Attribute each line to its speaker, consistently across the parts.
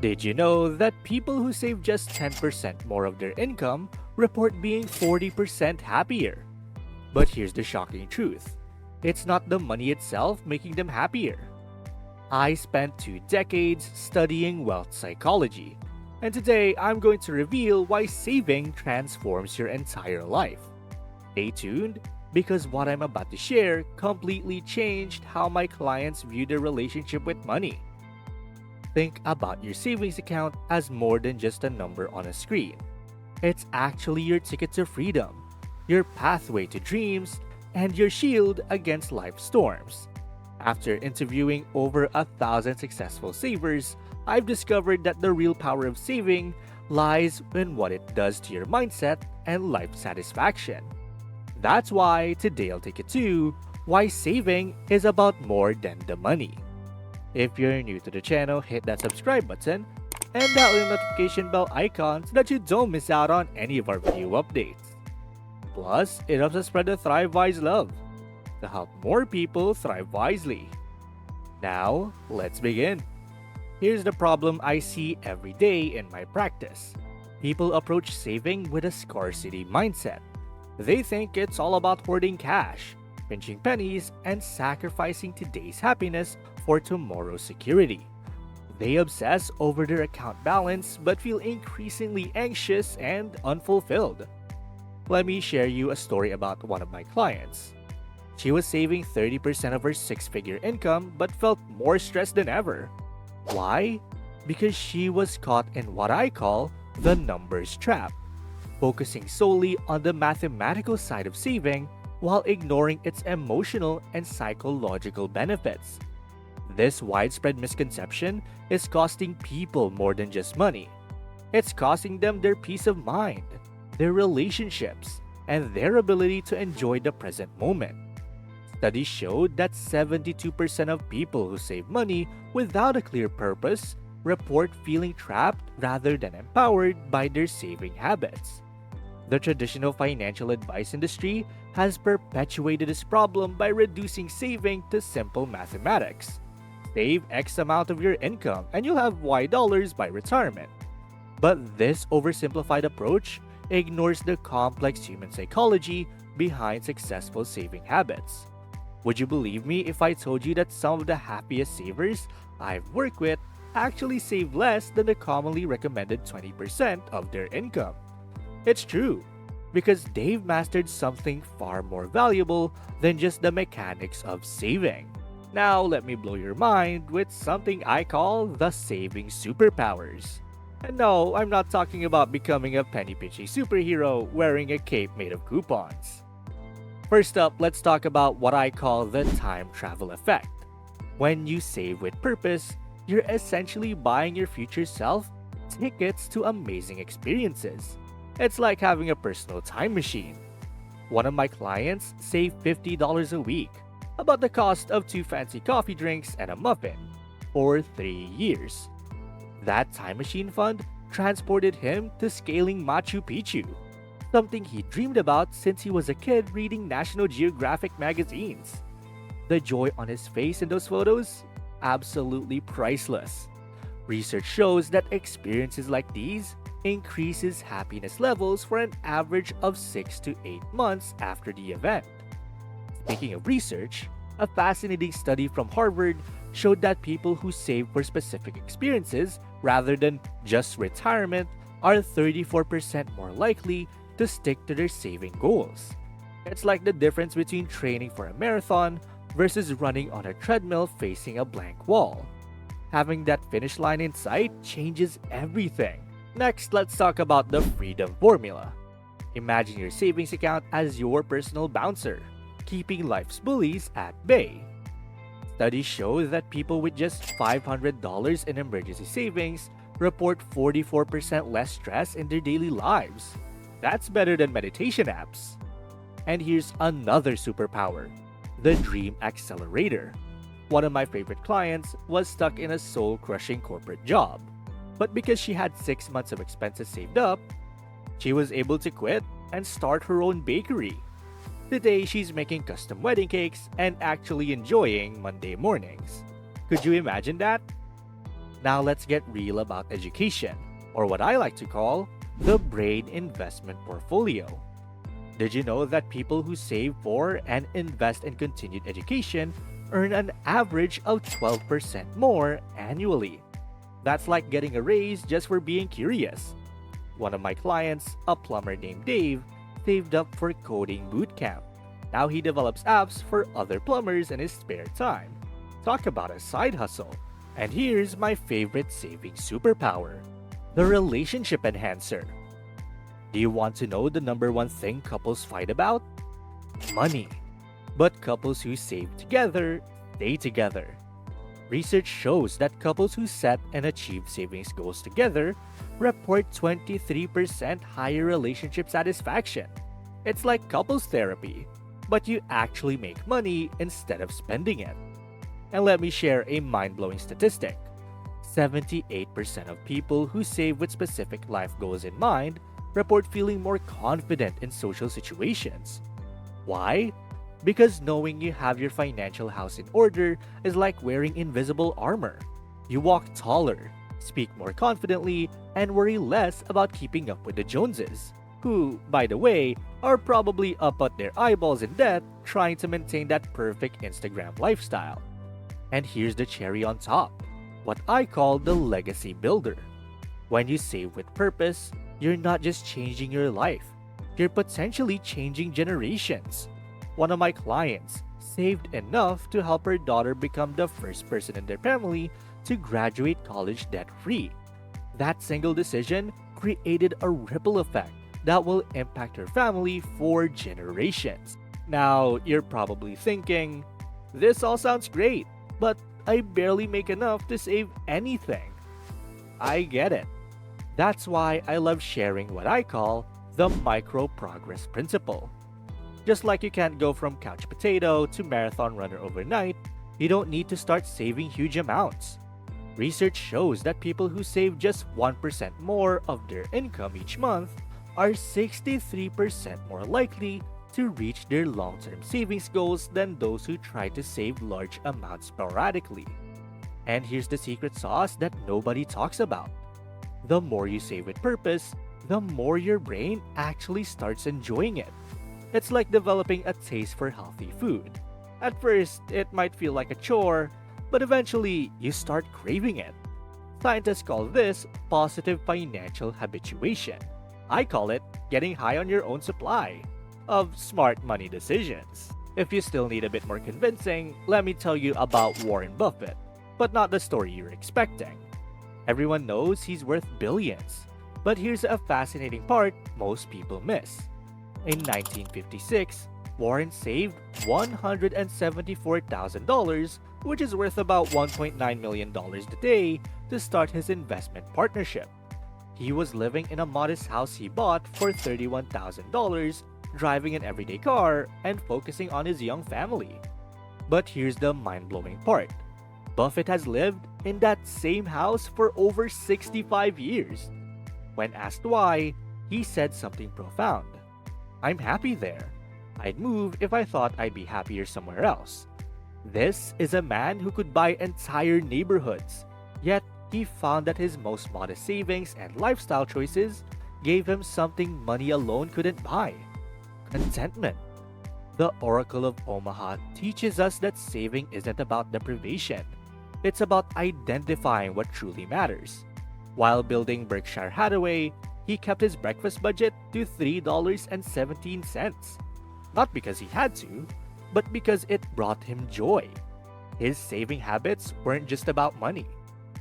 Speaker 1: Did you know that people who save just 10% more of their income report being 40% happier? But here's the shocking truth: it's not the money itself making them happier. I spent 2 decades studying wealth psychology, and today I'm going to reveal why saving transforms your entire life. Stay tuned, because what I'm about to share completely changed how my clients view their relationship with money. Think about your savings account as more than just a number on a screen. It's actually your ticket to freedom, your pathway to dreams, and your shield against life storms. After interviewing over 1,000 successful savers, I've discovered that the real power of saving lies in what it does to your mindset and life satisfaction. That's why today I'll take you to why saving is about more than the money. If you're new to the channel, hit that subscribe button and that little notification bell icon so that you don't miss out on any of our video updates. Plus, it helps us spread the Thrive Wise love to help more people thrive wisely. Now, let's begin. Here's the problem I see every day in my practice. People approach saving with a scarcity mindset. They think it's all about hoarding cash, pinching pennies, and sacrificing today's happiness for tomorrow's security. They obsess over their account balance but feel increasingly anxious and unfulfilled. Let me share you a story about one of my clients. She was saving 30% of her six-figure income but felt more stressed than ever. Why? Because she was caught in what I call the numbers trap, focusing solely on the mathematical side of saving while ignoring its emotional and psychological benefits. This widespread misconception is costing people more than just money. It's costing them their peace of mind, their relationships, and their ability to enjoy the present moment. Studies showed that 72% of people who save money without a clear purpose report feeling trapped rather than empowered by their saving habits. The traditional financial advice industry has perpetuated this problem by reducing saving to simple mathematics. Save X amount of your income and you'll have Y dollars by retirement. But this oversimplified approach ignores the complex human psychology behind successful saving habits. Would you believe me if I told you that some of the happiest savers I've worked with actually save less than the commonly recommended 20% of their income? It's true, because they've mastered something far more valuable than just the mechanics of saving. Now let me blow your mind with something I call the saving superpowers. And no, I'm not talking about becoming a penny-pinching superhero wearing a cape made of coupons. First up, let's talk about what I call the time travel effect. When you save with purpose, you're essentially buying your future self tickets to amazing experiences. It's like having a personal time machine. One of my clients saved $50 a week, about the cost of 2 fancy coffee drinks and a muffin, for 3 years. That time machine fund transported him to scaling Machu Picchu, something he dreamed about since he was a kid reading National Geographic magazines. The joy on his face in those photos? Absolutely priceless. Research shows that experiences like these increases happiness levels for an average of 6 to 8 months after the event. Speaking of research, a fascinating study from Harvard showed that people who save for specific experiences rather than just retirement are 34% more likely to stick to their saving goals. It's like the difference between training for a marathon versus running on a treadmill facing a blank wall. Having that finish line in sight changes everything. Next, let's talk about the freedom formula. Imagine your savings account as your personal bouncer, keeping life's bullies at bay. Studies show that people with just $500 in emergency savings report 44% less stress in their daily lives. That's better than meditation apps. And here's another superpower: the Dream Accelerator. One of my favorite clients was stuck in a soul-crushing corporate job. But because she had 6 months of expenses saved up, she was able to quit and start her own bakery. Today, she's making custom wedding cakes and actually enjoying Monday mornings. Could you imagine that? Now let's get real about education, or what I like to call the brain investment portfolio. Did you know that people who save for and invest in continued education earn an average of 12% more annually? That's like getting a raise just for being curious. One of my clients, a plumber named Dave, saved up for coding bootcamp. Now he develops apps for other plumbers in his spare time. Talk about a side hustle. And here's my favorite saving superpower, the relationship enhancer. Do you want to know the number one thing couples fight about? Money. But couples who save together stay together. Research shows that couples who set and achieve savings goals together report 23% higher relationship satisfaction. It's like couples therapy, but you actually make money instead of spending it. And let me share a mind-blowing statistic. 78% of people who save with specific life goals in mind report feeling more confident in social situations. Why? Because knowing you have your financial house in order is like wearing invisible armor. You walk taller, speak more confidently, and worry less about keeping up with the Joneses, who, by the way, are probably up at their eyeballs in debt trying to maintain that perfect Instagram lifestyle. And here's the cherry on top, what I call the legacy builder. When you save with purpose, you're not just changing your life, you're potentially changing generations. One of my clients saved enough to help her daughter become the first person in their family to graduate college debt-free. That single decision created a ripple effect that will impact her family for generations. Now, you're probably thinking, this all sounds great, but I barely make enough to save anything. I get it. That's why I love sharing what I call the micro progress principle. Just like you can't go from couch potato to marathon runner overnight, you don't need to start saving huge amounts. Research shows that people who save just 1% more of their income each month are 63% more likely to reach their long-term savings goals than those who try to save large amounts sporadically. And here's the secret sauce that nobody talks about. The more you save with purpose, the more your brain actually starts enjoying it. It's like developing a taste for healthy food. At first, it might feel like a chore, but eventually, you start craving it. Scientists call this positive financial habituation. I call it getting high on your own supply of smart money decisions. If you still need a bit more convincing, let me tell you about Warren Buffett, but not the story you're expecting. Everyone knows he's worth billions, but here's a fascinating part most people miss. In 1956, Warren saved $174,000, which is worth about $1.9 million today, to start his investment partnership. He was living in a modest house he bought for $31,000, driving an everyday car, and focusing on his young family. But here's the mind-blowing part. Buffett has lived in that same house for over 65 years. When asked why, he said something profound. I'm happy there. I'd move if I thought I'd be happier somewhere else. This is a man who could buy entire neighborhoods, yet he found that his most modest savings and lifestyle choices gave him something money alone couldn't buy: contentment. The Oracle of Omaha teaches us that saving isn't about deprivation. It's about identifying what truly matters. While building Berkshire Hathaway, he kept his breakfast budget to $3.17. Not because he had to, but because it brought him joy. His saving habits weren't just about money.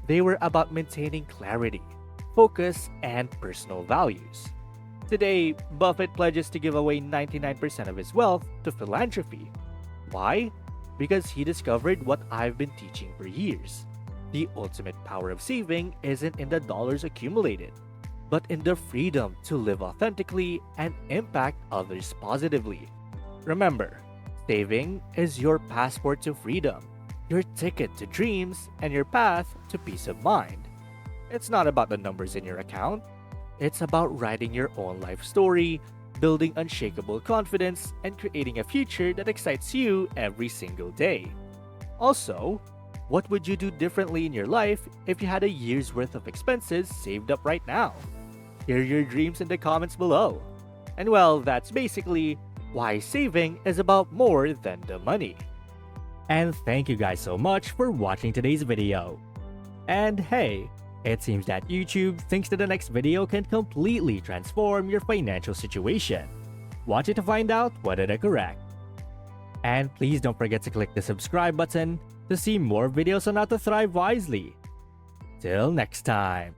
Speaker 1: They were about maintaining clarity, focus, and personal values. Today, Buffett pledges to give away 99% of his wealth to philanthropy. Why? Because he discovered what I've been teaching for years. The ultimate power of saving isn't in the dollars accumulated, but in the freedom to live authentically and impact others positively. Remember, saving is your passport to freedom, your ticket to dreams, and your path to peace of mind. It's not about the numbers in your account. It's about writing your own life story, building unshakable confidence, and creating a future that excites you every single day. Also, What would you do differently in your life if you had a year's worth of expenses saved up right now? Share your dreams in the comments below. And well, that's basically why saving is about more than the money. And thank you guys so much for watching today's video. And hey, it seems that YouTube thinks that the next video can completely transform your financial situation. Watch it to find out whether they're correct. And please don't forget to click the subscribe button to see more videos on how to thrive wisely. Till next time.